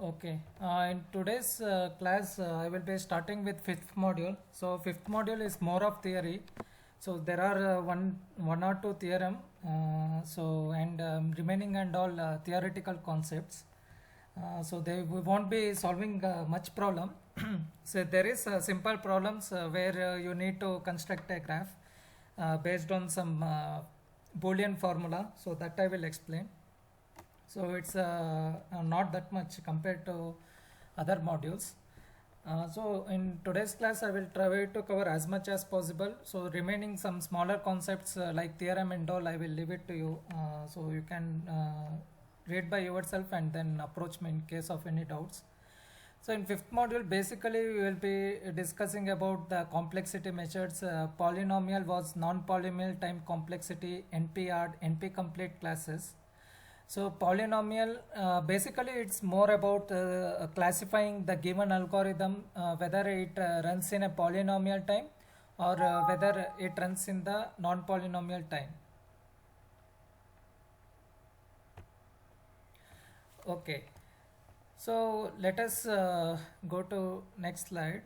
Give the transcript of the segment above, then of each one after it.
Okay. In today's class, I will be starting with fifth module. So fifth module is more of theory. So there are one or two theorem. And remaining and all theoretical concepts. We won't be solving much problem. So there is simple problems where you need to construct a graph based on some Boolean formula. So that I will explain. So it's not that much compared to other modules. So in today's class, I will try to cover as much as possible. So remaining some smaller concepts like theorem and all, I will leave it to you. So you can read by yourself and then approach me in case of any doubts. So in fifth module, basically we will be discussing about the complexity measures. Polynomial was non-polynomial time complexity, NP-hard, NP-complete classes. So polynomial, basically it's more about classifying the given algorithm, whether it runs in a polynomial time or whether it runs in the non-polynomial time. Okay, so let us go to next slide.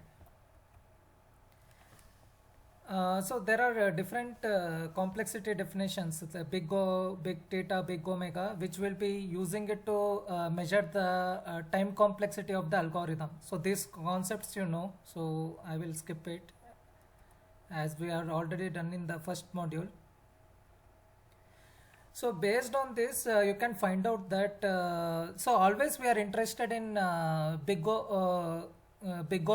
So there are different complexity definitions, the big O, big theta, big omega, which will be using it to measure the time complexity of the algorithm. So these concepts you know, so I will skip it as we are already done in the first module. So based on this, you can find out that, so always we are interested in big O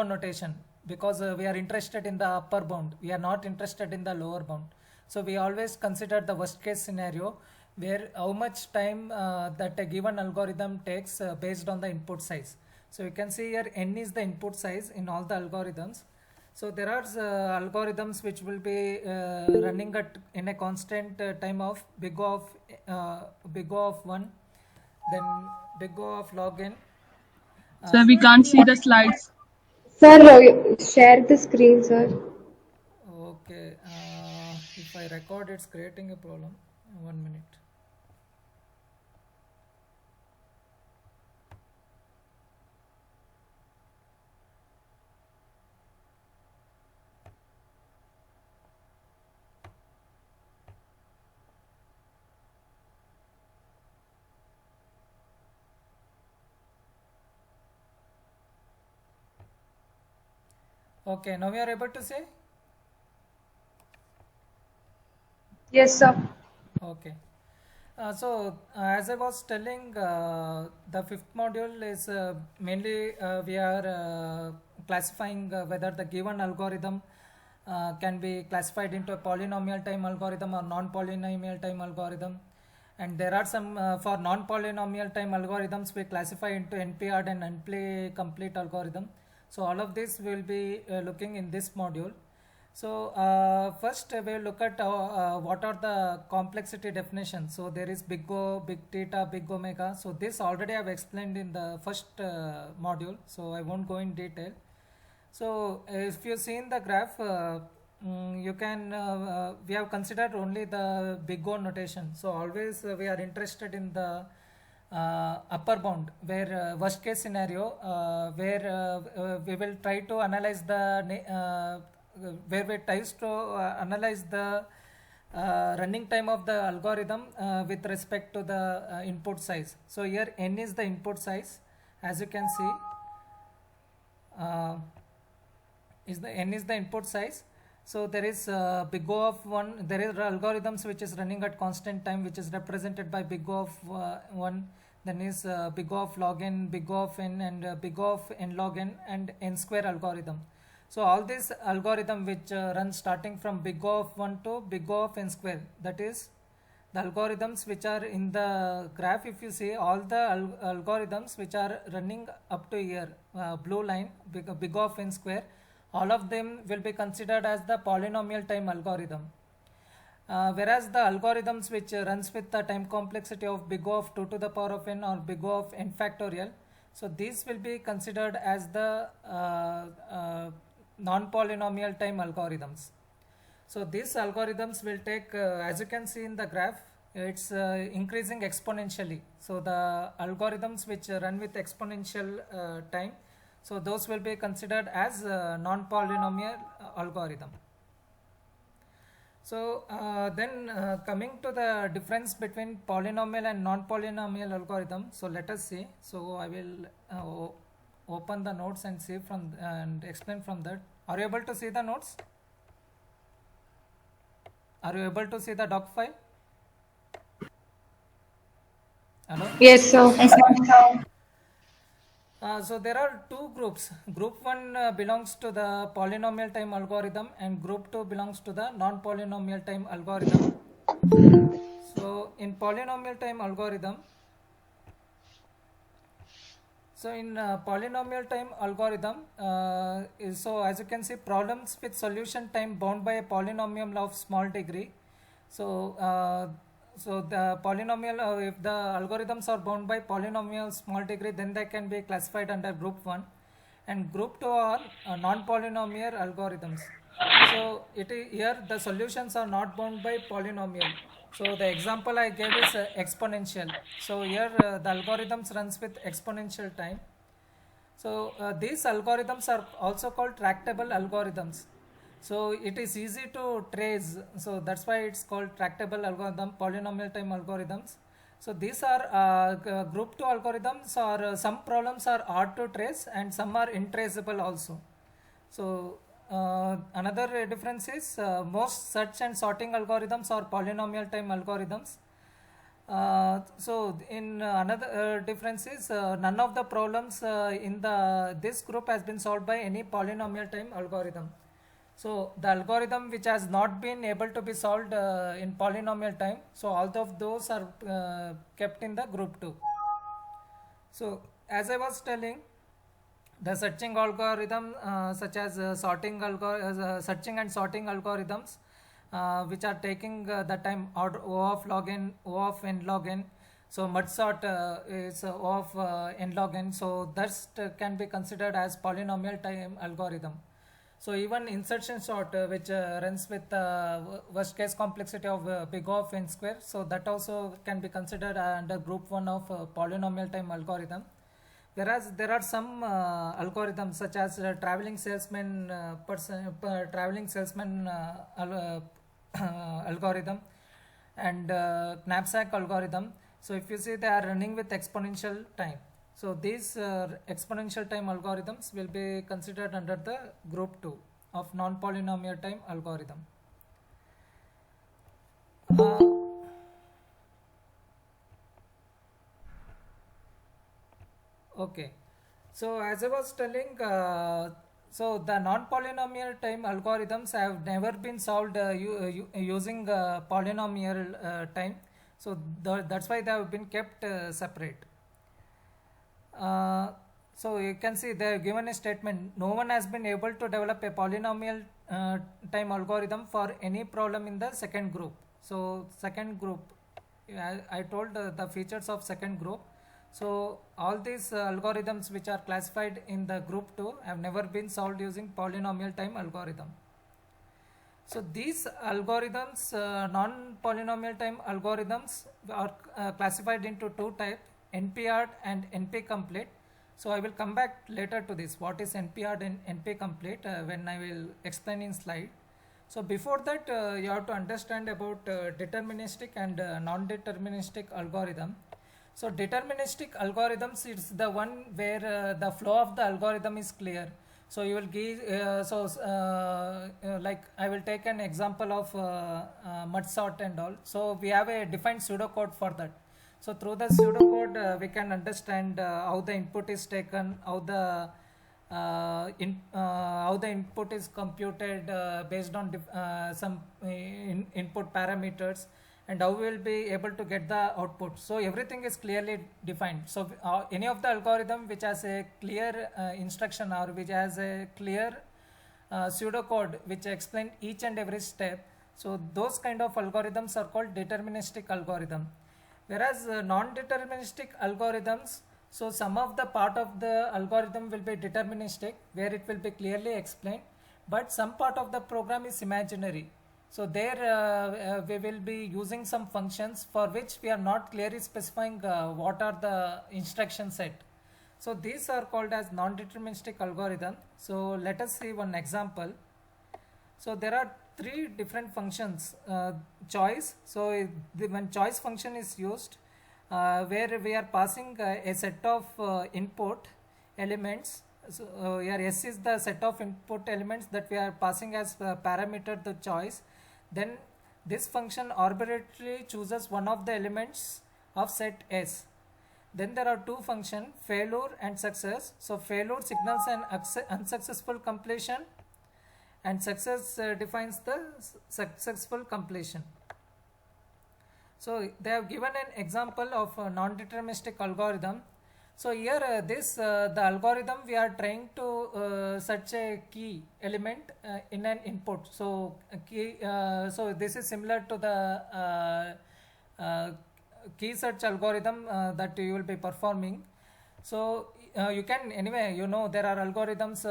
notation because we are interested in the upper bound. We are not interested in the lower bound. So we always consider the worst case scenario where how much time that a given algorithm takes based on the input size. So you can see here n is the input size in all the algorithms. So there are algorithms which will be running at in a constant time of big O of 1, then big O of log n. Sir, we can't see the slides. Sir, share the screen, sir. Okay, if I record, it's creating a problem. 1 minute. Okay, now we are able to say? Yes, sir. Okay. As I was telling, the fifth module is mainly we are classifying whether the given algorithm can be classified into a polynomial time algorithm or non-polynomial time algorithm. And there are some for non-polynomial time algorithms we classify into NP-hard and NP-complete algorithm. So all of this will be looking in this module. So first we'll look at what are the complexity definitions. So there is big O, big theta, big omega. So this already I've explained in the first module. So I won't go in detail. So if you see in the graph, you can, we have considered only the big O notation. So always we are interested in the upper bound where worst case scenario where we will try to analyze the where we tries to analyze the running time of the algorithm with respect to the input size. So here n is the input size, as you can see. N is the input size. So there is big O of 1. There is algorithms which is running at constant time, which is represented by big O of 1. Then is big O of log n, big O of n, and big O of n log n, and n square algorithm. So all these algorithm which run starting from big O of 1 to big O of n square, that is the algorithms which are in the graph. If you see all the algorithms which are running up to here, blue line, big O of n square, all of them will be considered as the polynomial time algorithm. Whereas the algorithms which runs with the time complexity of big O of 2 to the power of n or big O of n factorial, so these will be considered as the non-polynomial time algorithms. So these algorithms will take, as you can see in the graph, it's increasing exponentially. So the algorithms which run with exponential time, so those will be considered as non-polynomial algorithm. So then coming to the difference between polynomial and non-polynomial algorithm, so let us see. So I will open the notes and see from and explain from that. Are you able to see the notes? Are you able to see the doc file? Hello? Yes, sir. So there are two groups. Group 1 belongs to the polynomial time algorithm and group 2 belongs to the non-polynomial time algorithm. So in polynomial time algorithm, so in polynomial time algorithm, so as you can see, problems with solution time bound by a polynomial of small degree. So so the polynomial, if the algorithms are bound by polynomial small degree, then they can be classified under group 1, and group 2 are non-polynomial algorithms. So here the solutions are not bound by polynomial. So the example I gave is exponential. So here the algorithms runs with exponential time. So these algorithms are also called tractable algorithms. So it is easy to trace. So that's why it's called tractable algorithm, polynomial time algorithms. So these are group 2 algorithms, or some problems are hard to trace and some are intraceable also. So another difference is most search and sorting algorithms are polynomial time algorithms. So in another difference is none of the problems in this group has been solved by any polynomial time algorithm. So the algorithm which has not been able to be solved in polynomial time, so all of those are kept in the group 2. So as I was telling, the searching algorithm such as searching and sorting algorithms which are taking the time order O of log n, O of n log n. So mud sort is O of n log n. So that can be considered as polynomial time algorithm. So even insertion sort which runs with worst case complexity of big O of n square. So that also can be considered under group 1 of polynomial time algorithm. Whereas there are some algorithms such as traveling salesman algorithm and knapsack algorithm. So if you see, they are running with exponential time. So these exponential time algorithms will be considered under the group 2 of non-polynomial time algorithm. Okay, so as I was telling, so the non-polynomial time algorithms have never been solved using polynomial time. So that's why they have been kept separate. So you can see they have given a statement: no one has been able to develop a polynomial time algorithm for any problem in the second group. So second group, I told the features of second group. So all these algorithms which are classified in the group 2 have never been solved using polynomial time algorithm. So these algorithms, non-polynomial time algorithms, are classified into two types: NP-hard and NP-complete. So I will come back later to this, what is NP-hard and NP-complete, when I will explain in slide. So before that, you have to understand about deterministic and non-deterministic algorithm. So deterministic algorithms is the one where the flow of the algorithm is clear. So you will give, like I will take an example of mud sort and all. So we have a defined pseudocode for that. So through the pseudocode, we can understand how the input is taken, how the input is computed based on some input parameters, and how we will be able to get the output. So everything is clearly defined. So any of the algorithm which has a clear instruction, or which has a clear pseudocode which explain each and every step, so those kind of algorithms are called deterministic algorithm. Whereas non-deterministic algorithms, so some of the part of the algorithm will be deterministic, where it will be clearly explained, but some part of the program is imaginary. So there we will be using some functions for which we are not clearly specifying what are the instruction set. So these are called as non-deterministic algorithm. So let us see one example. So there are three different functions. Choice. So when choice function is used, where we are passing a set of input elements. So here S is the set of input elements that we are passing as parameter the choice. Then this function arbitrarily chooses one of the elements of set S. Then there are two functions, failure and success. So failure signals an unsuccessful completion, and success defines the successful completion. So they have given an example of a non-deterministic algorithm. So here the algorithm we are trying to search a key element in an input. So so this is similar to the key search algorithm that you will be performing. So you can anyway, there are algorithms,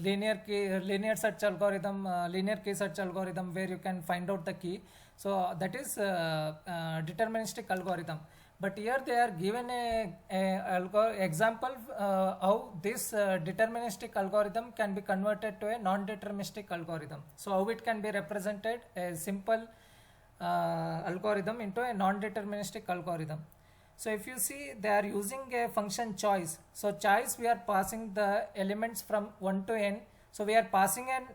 linear search algorithm, linear key search algorithm, where you can find out the key. So that is deterministic algorithm. But here they are given a example how this deterministic algorithm can be converted to a non-deterministic algorithm. So how it can be represented a simple algorithm into a non-deterministic algorithm. So if you see, they are using a function choice. So choice, we are passing the elements from 1 to n. So we are passing an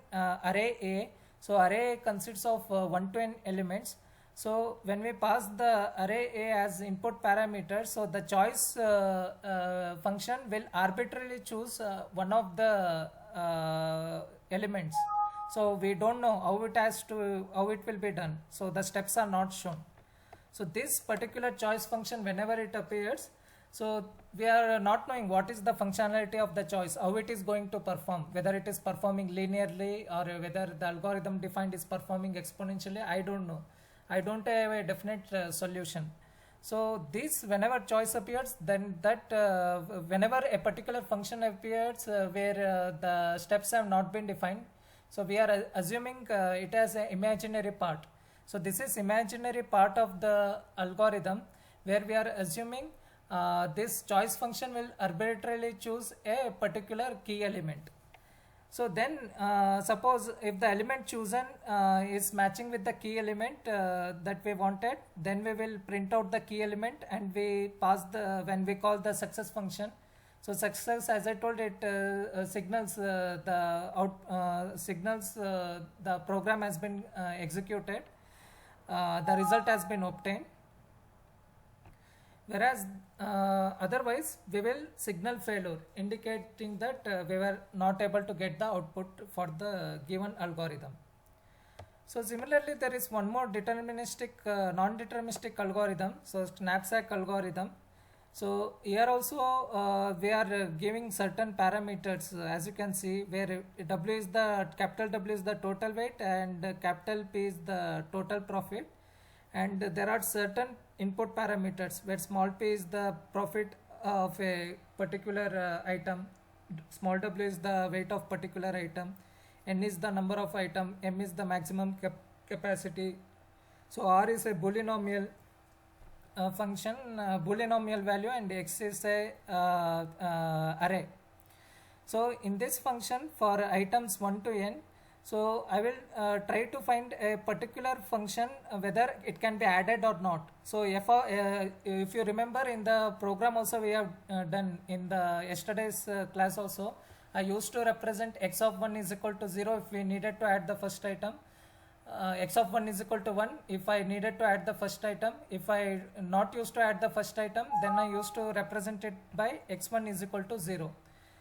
array A. So array A consists of 1 to n elements. So when we pass the array A as input parameter, so the choice function will arbitrarily choose one of the elements. So we don't know how it will be done. So the steps are not shown. So this particular choice function, whenever it appears, so we are not knowing what is the functionality of the choice, how it is going to perform, whether it is performing linearly or whether the algorithm defined is performing exponentially. I don't know. I don't have a definite solution. So this, whenever choice appears, then that whenever a particular function appears where the steps have not been defined, so we are assuming it as an imaginary part. So this is imaginary part of the algorithm where we are assuming this choice function will arbitrarily choose a particular key element. So then suppose if the element chosen is matching with the key element that we wanted, then we will print out the key element and we pass when we call the success function. So success, as I told, it signals the program has been executed, the result has been obtained. Whereas otherwise we will signal failure, indicating that we were not able to get the output for the given algorithm. So similarly, there is one more deterministic, non-deterministic algorithm, so knapsack algorithm. So here also we are giving certain parameters, as you can see, where capital W is the total weight and capital P is the total profit, and there are certain input parameters where small p is the profit of a particular item, small w is the weight of particular item, n is the number of item, m is the maximum capacity. So r is a polynomial function, polynomial value, and x is a array. So in this function for items 1 to n, so I will try to find a particular function whether it can be added or not. So if you remember, in the program also we have done in the yesterday's class also, I used to represent x of 1 is equal to 0 if we needed to add the first item, x of 1 is equal to 1 if I needed to add the first item. If I not used to add the first item, then I used to represent it by x1 is equal to 0.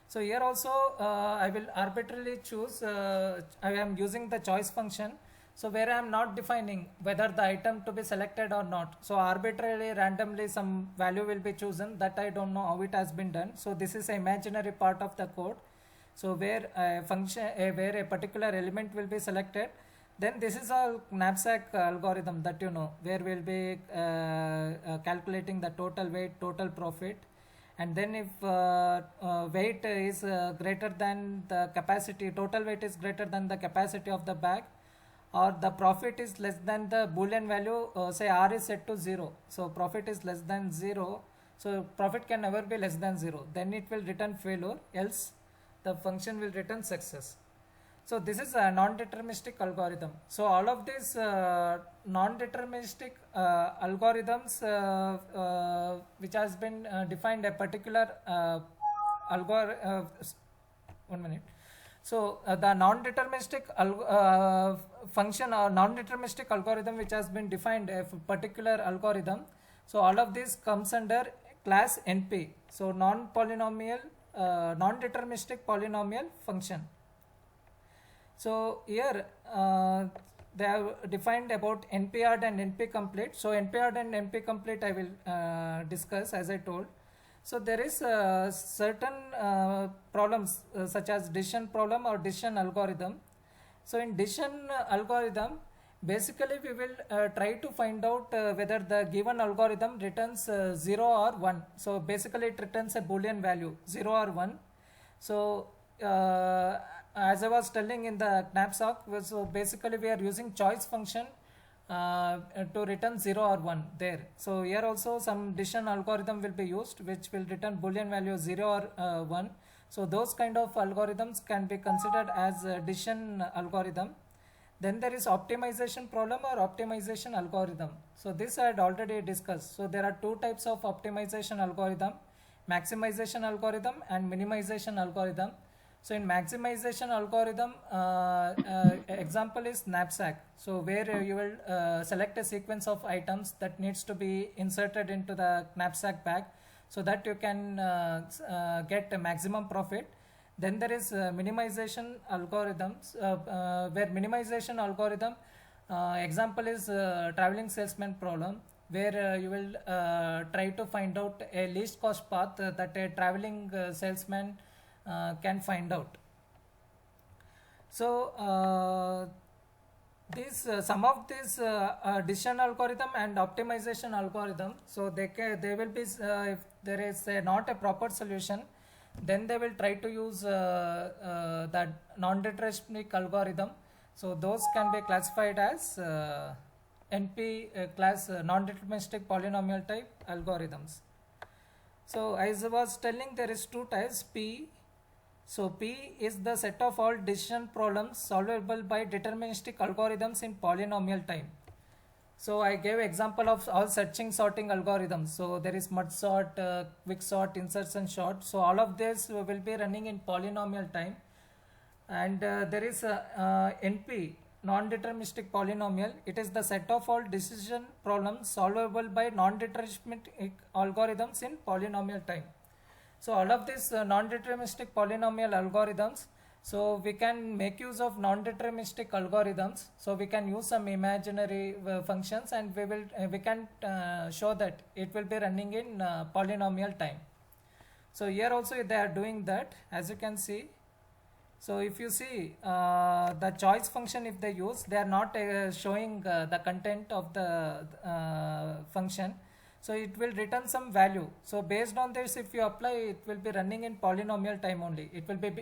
So here also I will arbitrarily choose, I am using the choice function, so where I am not defining whether the item to be selected or not. So arbitrarily, randomly some value will be chosen, that I don't know how it has been done. So this is an imaginary part of the code. So where where a particular element will be selected, then this is a knapsack algorithm that where we'll be calculating the total weight, total profit. And then if weight is greater than the capacity, total weight is greater than the capacity of the bag, or the profit is less than the boolean value, say r is set to 0, so profit is less than 0, so profit can never be less than 0, then it will return failure, else the function will return success. So this is a non-deterministic algorithm. So all of these non-deterministic algorithms which has been defined a particular algorithm. One minute. So the non-deterministic function or non-deterministic algorithm which has been defined a particular algorithm. So all of this comes under class NP. So non-polynomial, non-deterministic polynomial function. So here they have defined about NP-hard and NP-complete. So NP-hard and NP-complete I will discuss as I told. So there is certain problems such as decision problem or decision algorithm. So in decision algorithm, basically we will try to find out whether the given algorithm returns 0 or 1. So basically it returns a boolean value 0 or 1. So as I was telling in the knapsack, so basically we are using choice function to return 0 or 1 there. So here also some decision algorithm will be used which will return boolean value 0 or 1. So those kind of algorithms can be considered as a decision algorithm. Then there is optimization problem or optimization algorithm. So this I had already discussed. So there are two types of optimization algorithm: maximization algorithm and minimization algorithm. So in maximization algorithm, example is knapsack. So where you will select a sequence of items that needs to be inserted into the knapsack bag, so that you can get a maximum profit. Then there is minimization algorithms, where minimization algorithm example is traveling salesman problem, where you will try to find out a least cost path that a traveling salesman can find out. So these some of these decision algorithm and optimization algorithm, so they will be if there is not a proper solution, then they will try to use that non-deterministic algorithm. So those can be classified as NP class non-deterministic polynomial type algorithms. So as I was telling, there is two types P. So P is the set of all decision problems solvable by deterministic algorithms in polynomial time. So I gave example of all searching sorting algorithms. So there is mud sort, quick sort, insertion sort. So all of this will be running in polynomial time. And there is NP, non-deterministic polynomial. It is the set of all decision problems solvable by non-deterministic algorithms in polynomial time. So all of these non-deterministic polynomial algorithms, so we can make use of non-deterministic algorithms. So we can use some imaginary functions, and we can show that it will be running in polynomial time. So here also they are doing that, as you can see. So if you see the choice function, if they use, they are not showing the content of the function. So it will return some value. So based on this, if you apply, it will be running in polynomial time only. It will be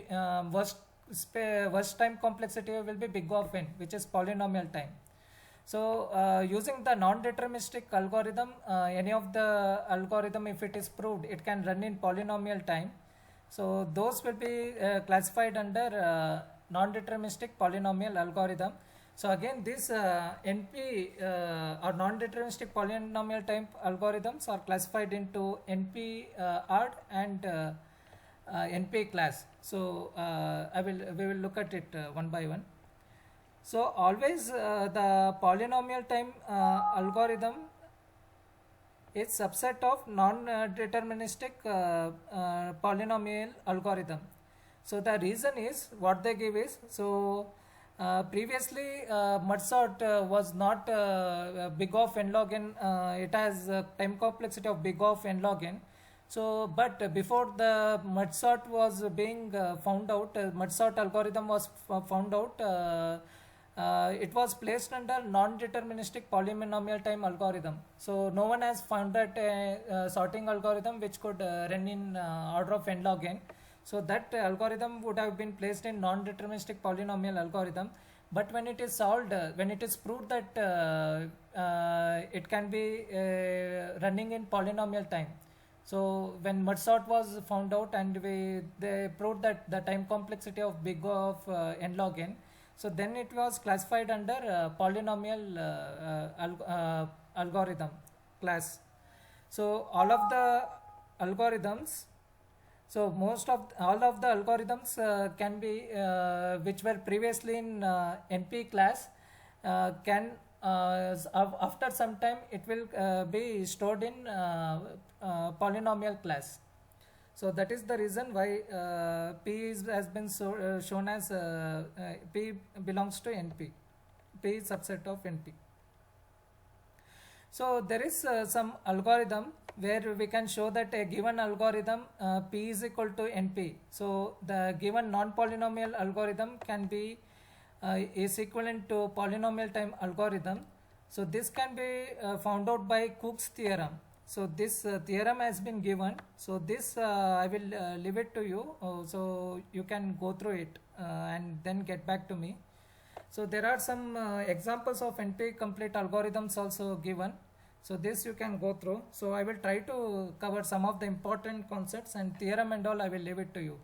worst time complexity will be big of n, which is polynomial time. So using the non-deterministic algorithm, any of the algorithm, if it is proved, it can run in polynomial time. So those will be classified under non-deterministic polynomial algorithm. So again, these NP or non-deterministic polynomial time algorithms are classified into NP hard and NP class. So we will look at it one by one. So always the polynomial time algorithm is subset of non-deterministic polynomial algorithm. So the reason is, what they give is, so previously mud sort was not big of n log n, it has time complexity of big of n log n. So but before the mud sort was being found out, mud sort algorithm was found out, it was placed under non-deterministic polynomial time algorithm. So no one has found that sorting algorithm which could run in order of n log n. So that algorithm would have been placed in non-deterministic polynomial algorithm. but when it is solved, when it is proved that it can be running in polynomial time. So when mud sort was found out and they proved that the time complexity of big O of n log n, so then it was classified under polynomial algorithm class. So all of the algorithms, so most of all of the algorithms can be which were previously in NP class can after some time it will be stored in polynomial class. So that is the reason why has been shown as P belongs to NP. P is subset of NP. So there is some algorithm where we can show that a given algorithm P is equal to NP. So the given non-polynomial algorithm can be is equivalent to polynomial time algorithm. So this can be found out by Cook's theorem. So this theorem has been given. So this I will leave it to you. So you can go through it and then get back to me. So there are some examples of NP complete algorithms also given. So this you can go through. So I will try to cover some of the important concepts, and theorem and all I will leave it to you.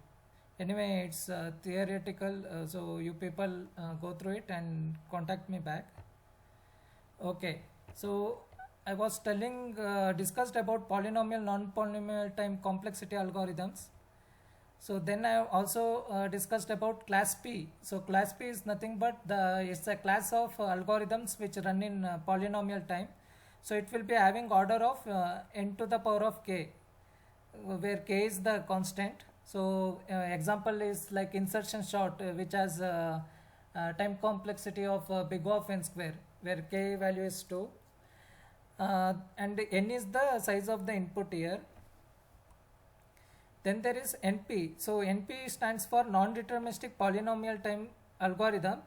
Anyway, it's theoretical, so you people go through it and contact me back. Okay, so I was telling, discussed about polynomial, non-polynomial time complexity algorithms. So then I also discussed about class P. So class P is nothing but it's a class of algorithms which run in polynomial time. So it will be having order of n to the power of k, where k is the constant. So example is like insertion sort, which has time complexity of big O of n square, where k value is 2, and n is the size of the input here. Then there is NP. So NP stands for non-deterministic polynomial time algorithm.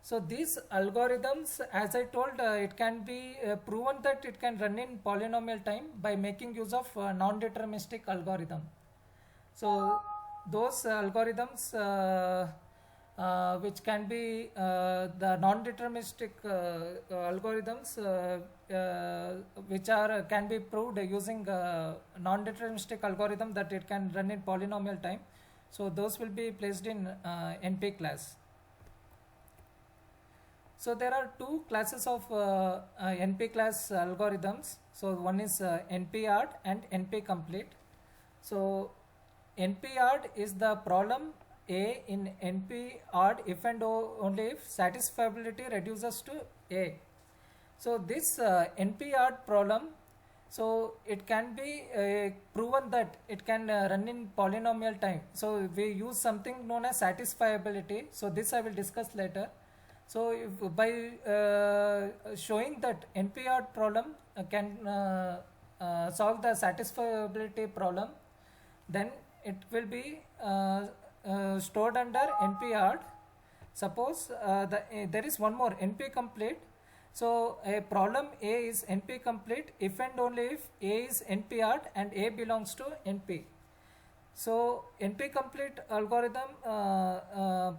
So these algorithms, as I told, it can be proven that it can run in polynomial time by making use of non-deterministic algorithm. So those algorithms which can be the non-deterministic algorithms which are can be proved using non-deterministic algorithm that it can run in polynomial time. So those will be placed in NP class. So there are two classes of NP class algorithms. So one is NP-hard and NP complete. So NP-hard is the problem A in NP-hard if and only if satisfiability reduces to A. So this NP-hard problem, so it can be proven that it can run in polynomial time. So we use something known as satisfiability. So this I will discuss later. So if by showing that NP-hard problem can solve the satisfiability problem, then it will be stored under NP-hard. Suppose there is one more NP complete. So a problem A is NP complete if and only if A is NP-hard and A belongs to NP. So NP complete algorithm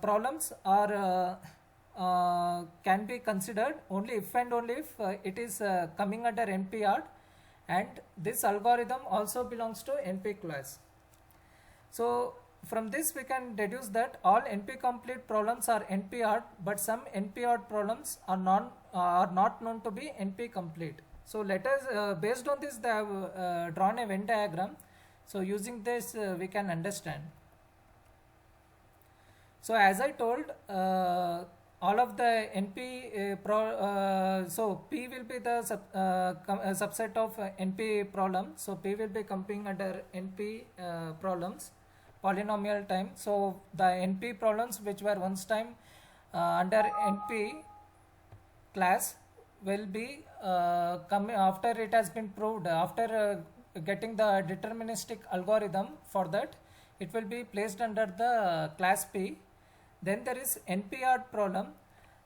problems are can be considered only if and only if it is coming under NP-hard, and this algorithm also belongs to NP class. So from this we can deduce that all NP complete problems are NP-hard, but some NP-hard problems are not known to be NP complete. So let us based on this they have drawn a Venn diagram. So using this we can understand. So as I told, all of the NP so P will be the subset of NP problem. So P will be coming under NP problems, polynomial time. So the NP problems which were once time under NP class will be coming after it has been proved, after getting the deterministic algorithm for that, it will be placed under the class P. Then there is NP-hard problem,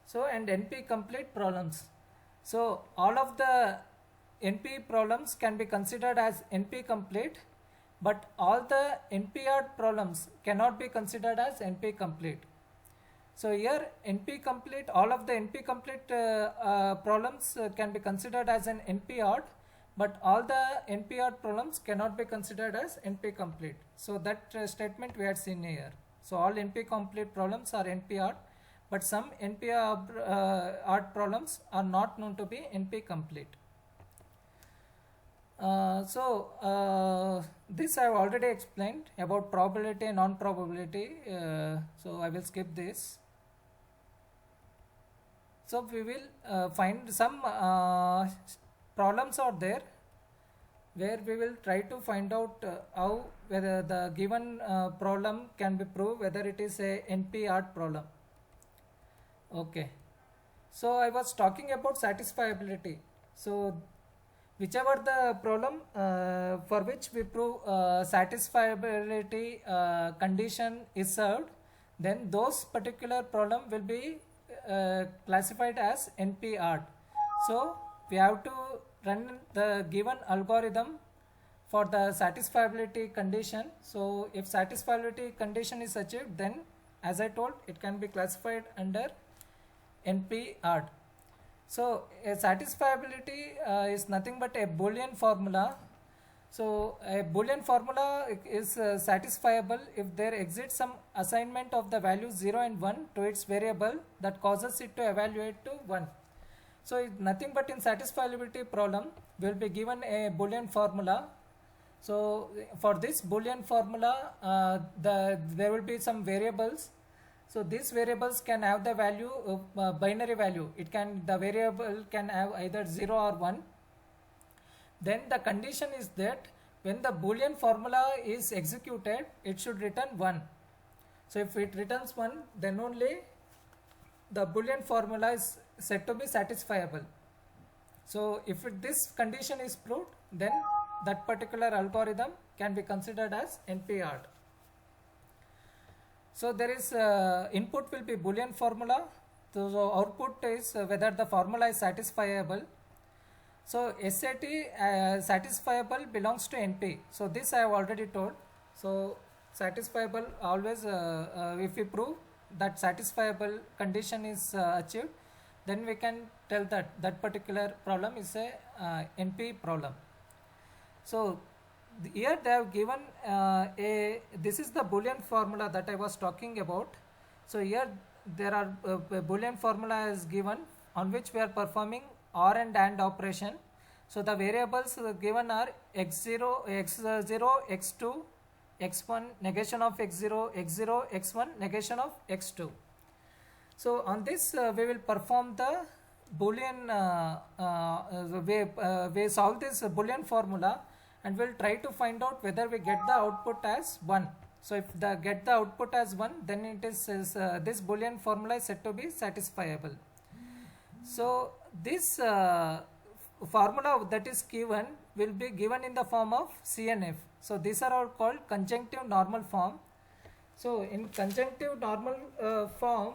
so and NP complete problems. So all of the NP problems can be considered as NP complete, but all the NP-hard problems cannot be considered as NP complete. So here NP complete, all of the NP complete problems can be considered as an NP odd, but all the NP odd problems cannot be considered as NP complete. So that statement we had seen here. So all NP complete problems are NP odd, but some NP odd problems are not known to be NP complete. This I have already explained about probability and non-probability, so I will skip this. So we will find some problems out there where we will try to find out how whether the given problem can be proved whether it is a NP odd problem. Okay, so I was talking about satisfiability. So whichever the problem for which we prove satisfiability condition is served, then those particular problem will be classified as NP odd. So we have to run the given algorithm for the satisfiability condition. So if satisfiability condition is achieved, then as I told, it can be classified under NP odd. So a satisfiability is nothing but a Boolean formula. So a Boolean formula is satisfiable if there exists some assignment of the values 0 and 1 to its variable that causes it to evaluate to 1. So it's nothing but in satisfiability problem will be given a Boolean formula. So for this Boolean formula there will be some variables. So these variables can have the value binary value. The variable can have either 0 or 1. Then the condition is that when the Boolean formula is executed, it should return 1. So if it returns 1, then only the Boolean formula is said to be satisfiable. So if this condition is proved, then that particular algorithm can be considered as NP odd. So there is input will be Boolean formula. So output is whether the formula is satisfiable. So SAT satisfiable belongs to NP. So this I have already told. So satisfiable always if we prove that satisfiable condition is achieved, then we can tell that that particular problem is a NP problem. So here they have given this is the Boolean formula that I was talking about. So here there are a Boolean formula is given on which we are performing OR and AND operation. So the variables given are x0, x0, x2, x1, negation of x0, x0, x1, negation of x2. So on this we will perform the Boolean, we solve this Boolean formula and we'll try to find out whether we get the output as 1. So if get the output as 1, then it is this Boolean formula is said to be satisfiable. So this formula that is given will be given in the form of CNF. So these are all called conjunctive normal form. So in conjunctive normal form,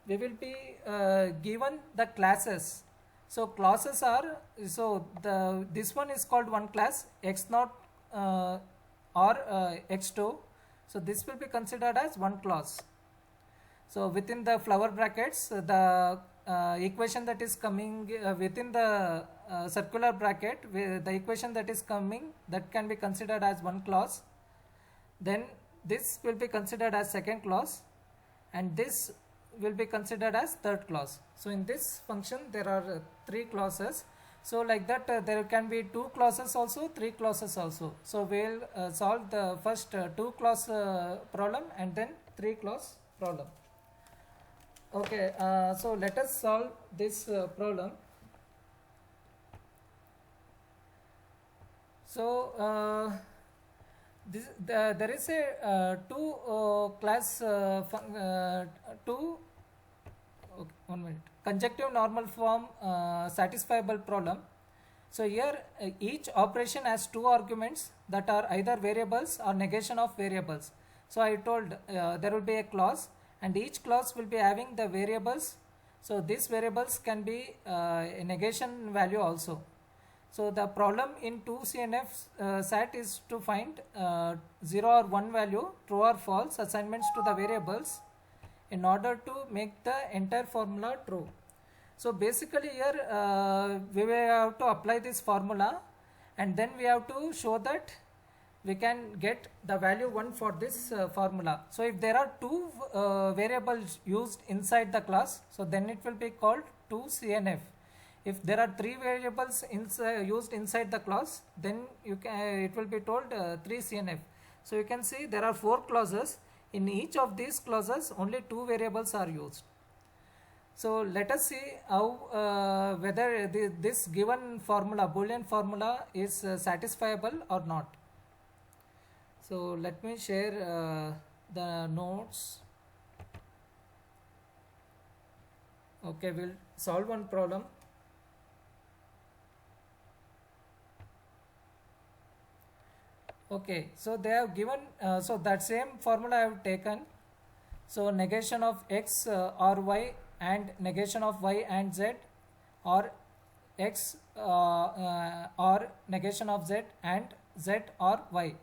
we will be given the classes. So classes are, so this one is called one class x0 or x2. So this will be considered as one class. So within the flower brackets, the equation that is coming within the circular bracket, the equation that is coming, that can be considered as one clause. Then this will be considered as second clause, and this will be considered as third clause. So in this function there are 3 clauses. So like that there can be 2 clauses also, 3 clauses also. So we will solve the first 2 clause problem and then 3 clause problem. Okay, so let us solve this problem. So there is a conjunctive normal form satisfiable problem. So here each operation has 2 arguments that are either variables or negation of variables. So I told there will be a clause, and each clause will be having the variables. So these variables can be a negation value also. So the problem in 2CNF SAT is to find 0 or 1 value, true or false assignments to the variables in order to make the entire formula true. So basically here we will have to apply this formula, and then we have to show that we can get the value 1 for this formula. So if there are two variables used inside the class, so then it will be called 2CNF. If there are three variables used inside the class, then it will be told 3CNF. So you can see there are 4 clauses. In each of these clauses only 2 variables are used. So let us see how whether this given formula, Boolean formula, is satisfiable or not. So let me share the notes. Okay, we'll solve one problem. Okay, so they have given, so that same formula I have taken. So negation of x or y and negation of y and z, or x or negation of z and z or y.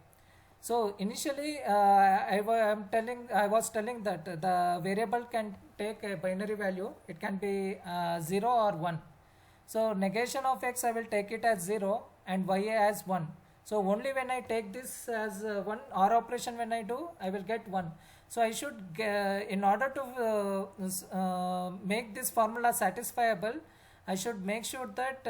So initially I was telling that the variable can take a binary value. It can be 0 or 1. So negation of x I will take it as 0 and y as 1. So only when I take this as 1, or operation when I do, I will get 1. So I should, in order to make this formula satisfiable, I should make sure that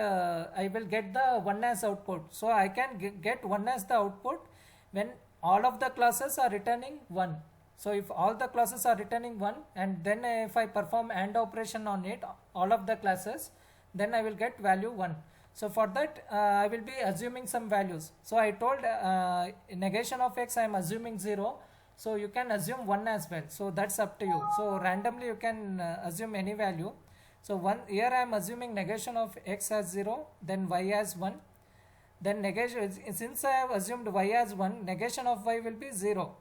I will get the 1 as output. So I can get 1 as the output when all of the classes are returning 1. So if all the classes are returning 1, and then if I perform AND operation on it, all of the classes, then I will get value 1. So for that I will be assuming some values. So I told negation of x I am assuming 0. So you can assume 1 as well. So that's up to you. So randomly you can assume any value. So here I am assuming negation of x as 0, then y as 1. Then negation, since I have assumed y as 1, negation of y will be 0.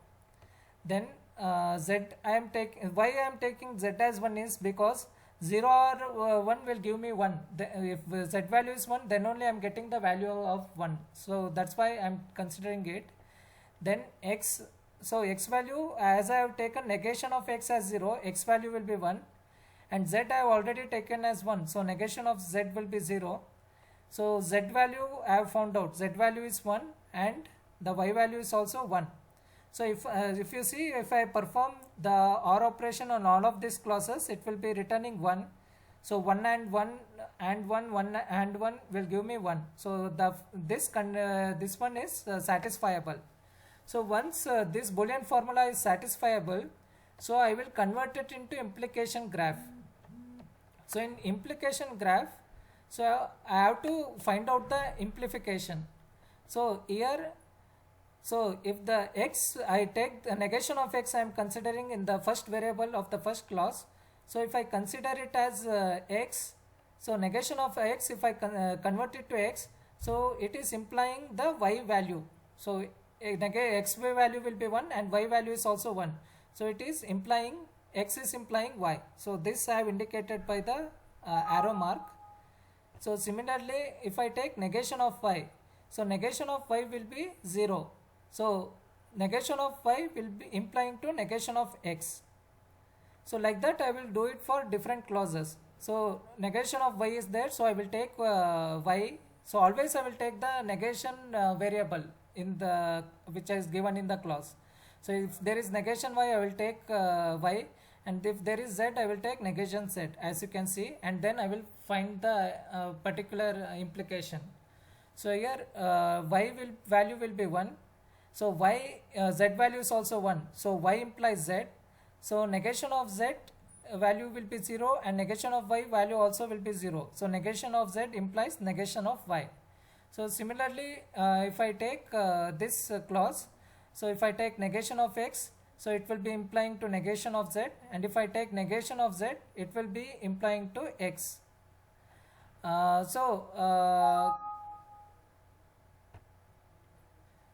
Then z I am taking, why I am taking z as 1 is because 0 or 1 will give me 1. If z value is 1, then only I am getting the value of 1. So that's why I am considering it. Then x, so x value, as I have taken negation of x as 0, x value will be 1. And z I have already taken as 1. So negation of z will be 0. So z value I have found out. Z value is 1 and the y value is also 1. So if you see, if I perform the OR operation on all of these clauses, it will be returning 1. So 1 and 1 and 1, 1 and 1 will give me 1. So this one is satisfiable. So once this Boolean formula is satisfiable, so I will convert it into implication graph. So in implication graph, so I have to find out the implication. So here, so if the x, I take the negation of x I am considering in the first variable of the first clause. So if I consider it as x, so negation of x, if I convert it to x, so it is implying the y value. So x value will be 1 and y value is also 1. So it is implying, x is implying y. So this I have indicated by the arrow mark. So similarly, if I take negation of y, so negation of y will be 0. So negation of y will be implying to negation of x. So like that I will do it for different clauses. So negation of y is there, so I will take y. So always I will take the negation variable in the, which is given in the clause. So if there is negation y, I will take y, and if there is z, I will take negation z, as you can see, and then I will find the particular implication. So here value will be 1. So y z value is also 1. So y implies z. So negation of z value will be 0 and negation of y value also will be 0. So negation of z implies negation of y. So similarly, if I take this clause, so if I take negation of x, so it will be implying to negation of z, and if I take negation of z, it will be implying to x.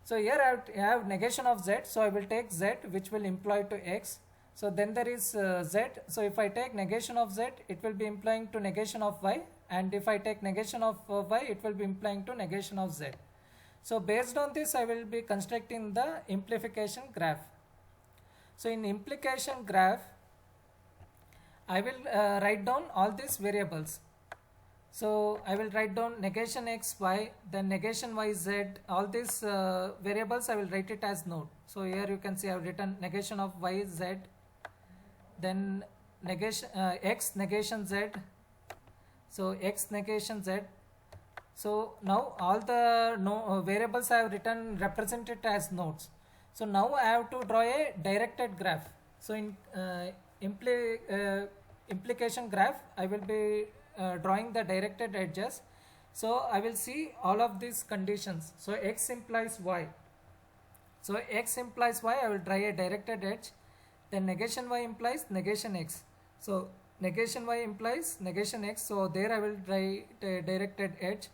So here I have negation of z, so I will take z, which will imply to x. So then there is z, so if I take negation of z, it will be implying to negation of y, and if I take negation of y, it will be implying to negation of z. So based on this, I will be constructing the implication graph. So in implication graph, I will write down all these variables. So I will write down negation x, y, then negation y, z. All these variables I will write it as node. So here you can see I have written negation of y, z, then negation x, negation z. So x, negation z. So now all the variables I have written represented as nodes. So now I have to draw a directed graph. So in implication graph, I will be drawing the directed edges. So I will see all of these conditions. So x implies y. So x implies y, I will draw a directed edge. Then negation y implies negation x. So negation y implies negation x. So there I will write a directed edge.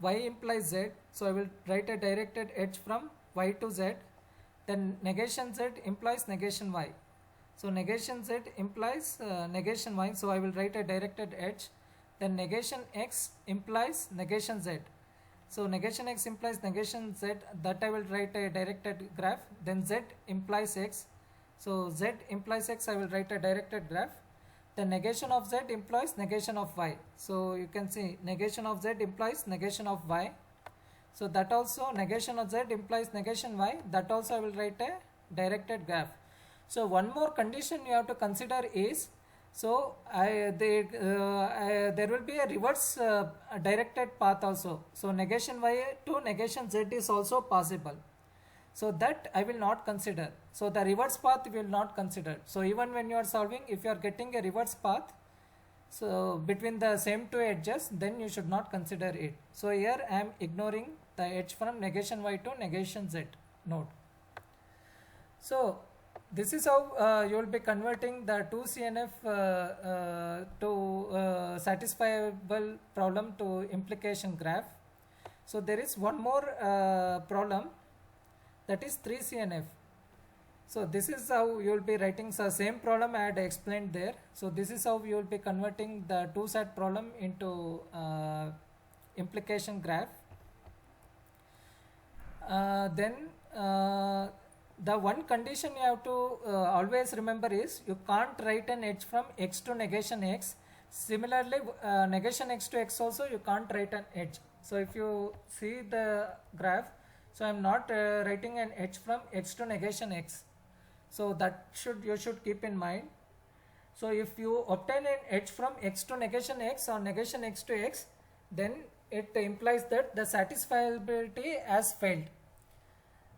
Y implies z. So I will write a directed edge from y to z. Then negation z implies negation y. So negation z implies negation y. So I will write a directed edge. Then negation x implies negation z. So negation x implies negation z, that I will write a directed graph. Then z implies x. So z implies x, I will write a directed graph. The negation of z implies negation of y. So you can see negation of z implies negation of y. So that also negation of z implies negation y. That also I will write a directed graph. So one more condition you have to consider is, so there will be a reverse directed path also. So negation y to negation z is also possible. So that I will not consider. So the reverse path will not consider. So even when you are solving, if you are getting a reverse path, so between the same two edges, then you should not consider it. So here I am ignoring the edge from negation y to negation z node. So this is how you will be converting the 2CNF to satisfiable problem to implication graph. So there is one more problem, that is 3CNF. So this is how you will be writing the same problem I had explained there. So this is how you will be converting the 2SAT problem into implication graph. The one condition you have to always remember is, you can't write an edge from x to negation x. Similarly, negation x to x also you can't write an edge. So if you see the graph, so I am not writing an edge from x to negation x. So that you should keep in mind. So if you obtain an edge from x to negation x or negation x to x, then it implies that the satisfiability has failed.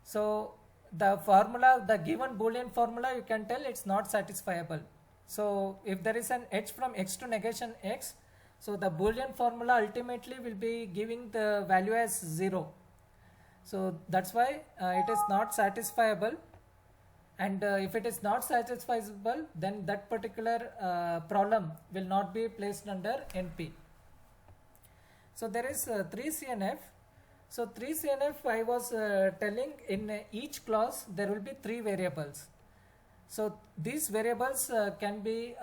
So the formula, the given Boolean formula, you can tell it's not satisfiable. So if there is an edge from x to negation x, so the Boolean formula ultimately will be giving the value as 0. So that's why it is not satisfiable. And if it is not satisfiable, then that particular problem will not be placed under NP. So there is 3CNF. So 3CNF, I was telling, in each clause there will be 3 variables. So these variables can be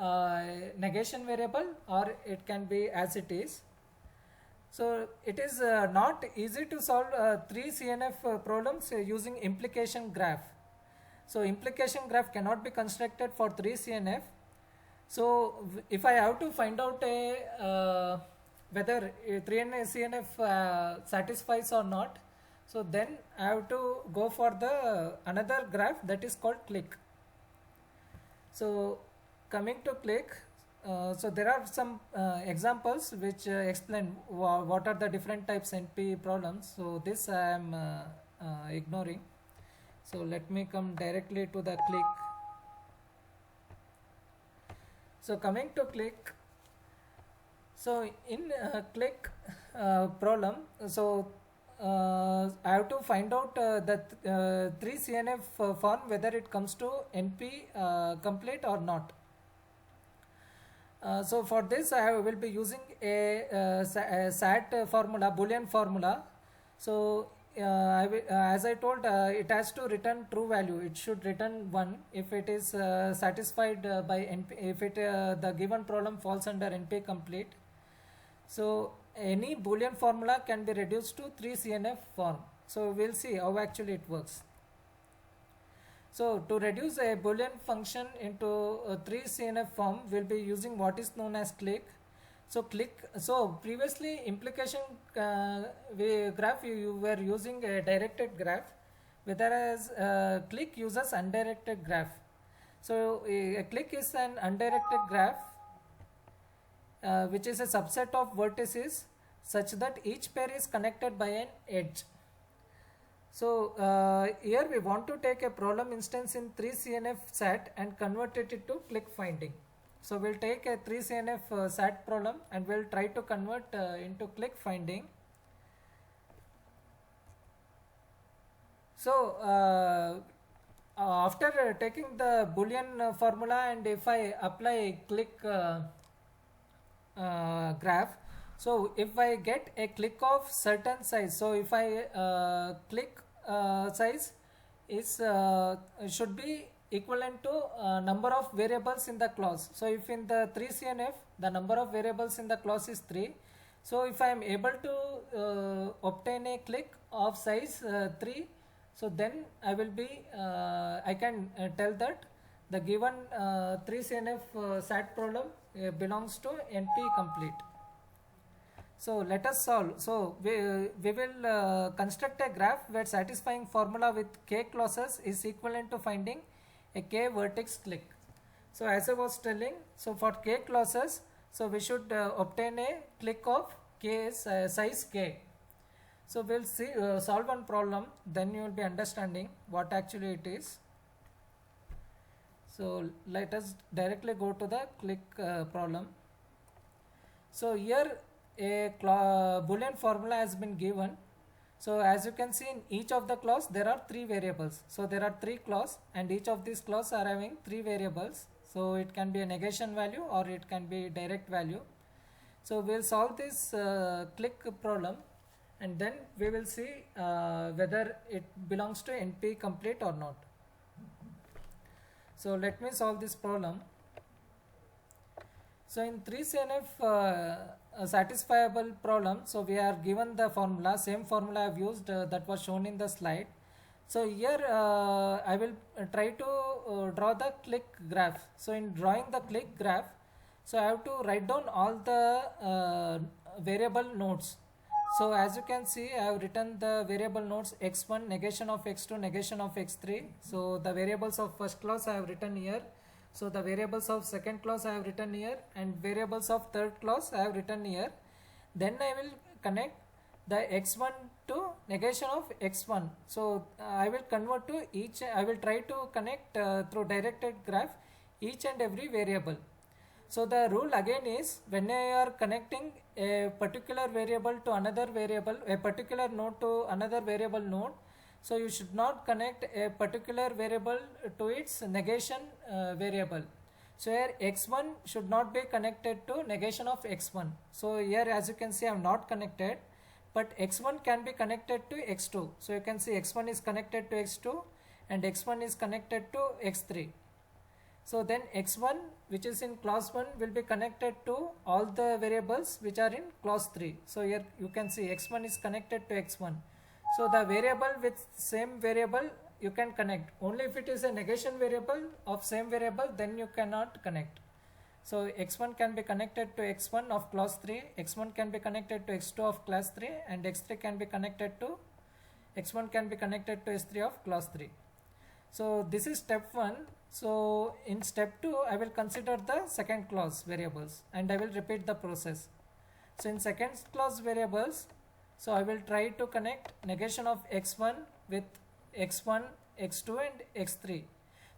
negation variable, or it can be as it is. So it is not easy to solve 3CNF problems using implication graph. So implication graph cannot be constructed for 3CNF. So if I have to find out whether 3CNF satisfies or not, so then I have to go for the another graph that is called click. So coming to click, so there are some examples which explain what are the different types NP problems. So this I am ignoring. So let me come directly to the click. So coming to click, so in click problem, so I have to find out that 3CNF form, whether it comes to NP complete or not. So for this I will be using a SAT formula, Boolean formula. So as I told, it has to return true value. It should return 1 if it is satisfied by NP, if it the given problem falls under NP complete. So any Boolean formula can be reduced to 3CNF form. So we'll see how actually it works. So to reduce a Boolean function into a 3CNF form, we'll be using what is known as click. So previously implication graph you were using a directed graph, whereas click uses undirected graph. So a click is an undirected graph which is a subset of vertices such that each pair is connected by an edge. So here we want to take a problem instance in 3CNF SAT and convert it into click finding. So we'll take a 3CNF SAT problem and we'll try to convert into click finding. So after taking the Boolean formula, and if I apply click graph, so if I get a click of certain size, so if I click size is should be equivalent to number of variables in the clause. So if in the 3CNF the number of variables in the clause is 3, so if I am able to obtain a click of size 3, so then I will be I can tell that the given 3CNF SAT problem belongs to NP complete. So let us solve. So we will construct a graph where satisfying formula with k clauses is equivalent to finding a k vertex click. So as I was telling, so for k clauses, so we should obtain a click of k size k. So we'll see solve one problem, then you will be understanding what actually it is. So let us directly go to the click problem. So here a Boolean formula has been given. So as you can see, in each of the clause there are 3 variables. So there are 3 clause and each of these clause are having 3 variables. So it can be a negation value or it can be direct value. So we'll solve this click problem and then we will see whether it belongs to NP complete or not. So let me solve this problem. So in 3CNF satisfiable problem, so we are given the formula, same formula I have used that was shown in the slide. So here I will try to draw the click graph. So in drawing the click graph, so I have to write down all the variable nodes. So as you can see, I have written the variable nodes x1, negation of x2, negation of x3. So the variables of first clause I have written here. So the variables of second clause I have written here, and variables of third clause I have written here. Then I will connect the x1 to negation of x1. So I will convert to each, I will try to connect through directed graph each and every variable. So the rule again is, when you are connecting a particular variable to another variable, a particular node to another variable node, so you should not connect a particular variable to its negation variable. So here x1 should not be connected to negation of x1. So here as you can see, I am not connected, but x1 can be connected to x2. So you can see x1 is connected to x2 and x1 is connected to x3. So then x1, which is in clause 1, will be connected to all the variables which are in clause 3. So here you can see x1 is connected to x1. So the variable with same variable you can connect. Only if it is a negation variable of same variable, then you cannot connect. So x1 can be connected to x1 of clause 3, x1 can be connected to x2 of class 3, and x3 can be connected to x1 can be connected to s3 of clause 3. So this is step 1. So in step 2, I will consider the second clause variables and I will repeat the process. So in second clause variables, so I will try to connect negation of x1 with x1, x2 and x3.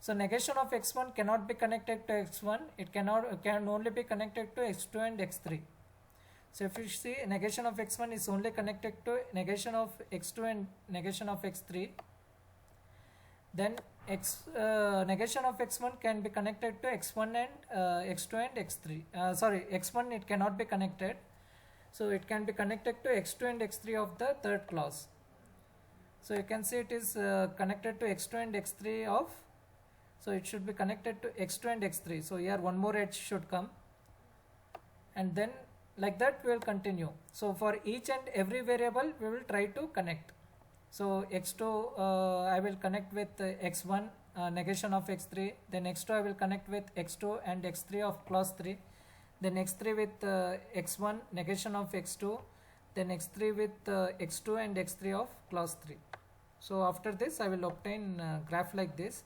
So negation of x1 cannot be connected to x1, it can only be connected to x2 and x3. So if you see, negation of x1 is only connected to negation of x2 and negation of x3. Then negation of x1 can be connected to x1 and x2 and x3. Sorry, x1 it cannot be connected. So it can be connected to x2 and x3 of the third clause. So you can see it is connected to x2 and x3 of, so it should be connected to x2 and x3. So here one more edge should come, and then like that we will continue. So for each and every variable we will try to connect. So x2 I will connect with x1 negation of x3, then x2 I will connect with x2 and x3 of clause 3, then x3 with x1 negation of x2, then x3 with x2 and x3 of clause 3. So after this I will obtain graph like this.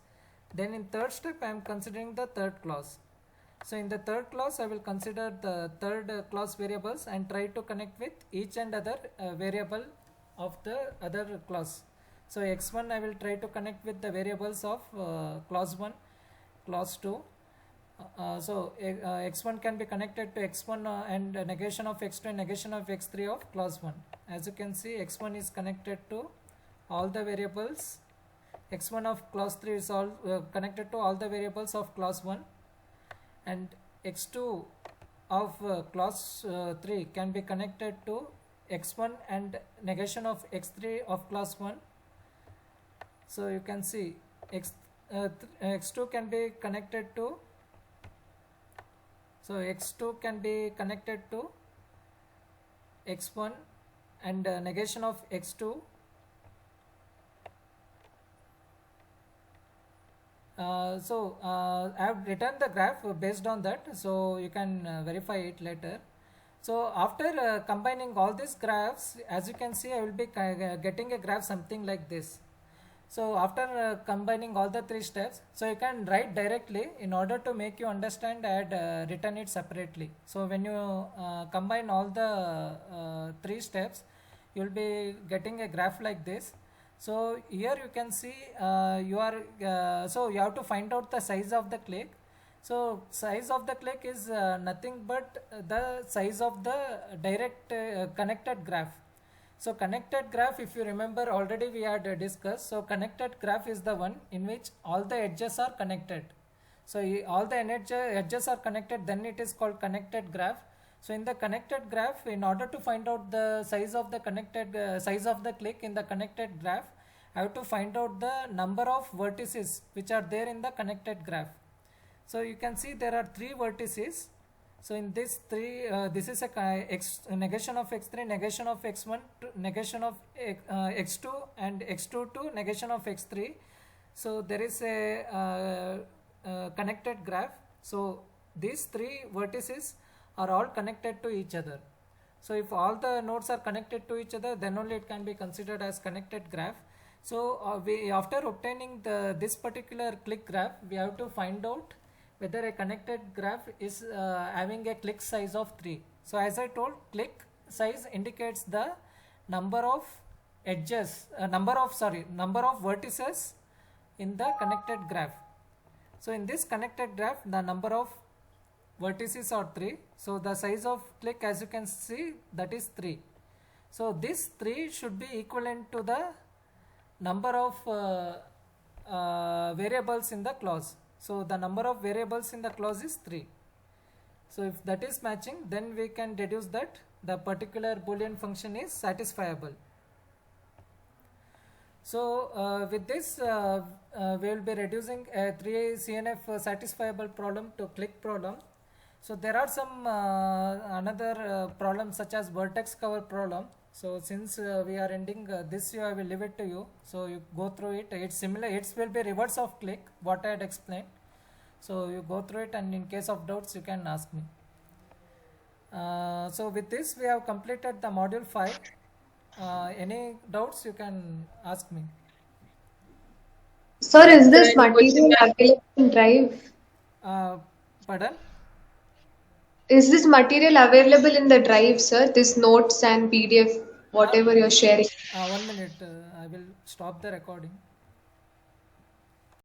Then in third step I am considering the third clause. So in the third clause I will consider the third clause variables and try to connect with each and other variable of the other clause. So x1 I will try to connect with the variables of clause 1, clause 2. So x1 can be connected to x1 and negation of x2 and negation of x3 of clause 1. As you can see, x1 is connected to all the variables. x1 of clause 3 is all connected to all the variables of clause 1, and x2 of clause 3 can be connected to x1 and negation of x3 of clause 1. So you can see x2 can be connected to, so x2 can be connected to x1 and negation of x2. I have written the graph based on that, so you can verify it later. So after combining all these graphs, as you can see, I will be getting a graph something like this. So after combining all the three steps, so you can write directly. In order to make you understand, I had written it separately. So when you combine all the three steps, you will be getting a graph like this. So here you can see so you have to find out the size of the clique. So size of the clique is nothing but the size of the direct connected graph. So connected graph, if you remember, already we had discussed. So connected graph is the one in which all the edges are connected. So all the edges are connected, then it is called connected graph. So in the connected graph, in order to find out the size of the connected size of the clique in the connected graph, I have to find out the number of vertices which are there in the connected graph. So you can see there are 3 vertices. So in this 3, this is a negation of x3, negation of x1, negation of x2, and x2 to negation of x3. So there is a connected graph. So these 3 vertices are all connected to each other. So if all the nodes are connected to each other, then only it can be considered as connected graph. So after obtaining this particular clique graph, we have to find out whether a connected graph is having a clique size of 3. So as I told, clique size indicates the number of edges, number of vertices in the connected graph. So in this connected graph, the number of vertices are 3. So the size of clique, as you can see, that is 3. So this 3 should be equivalent to the number of variables in the clause. So the number of variables in the clause is 3. So if that is matching, then we can deduce that the particular Boolean function is satisfiable. So with this, we will be reducing a 3CNF satisfiable problem to clique problem. So there are some another problems such as vertex cover problem. So since we are ending this, I will leave it to you. So you go through it. It's similar. It will be reverse of clique, what I had explained. So you go through it, and in case of doubts, you can ask me. So with this, we have completed the module 5. Any doubts, you can ask me. Sir, is this material available in Drive? Pardon? Is this material available in the Drive, sir? This notes and PDF, whatever you're sharing. 1 minute, I will stop the recording.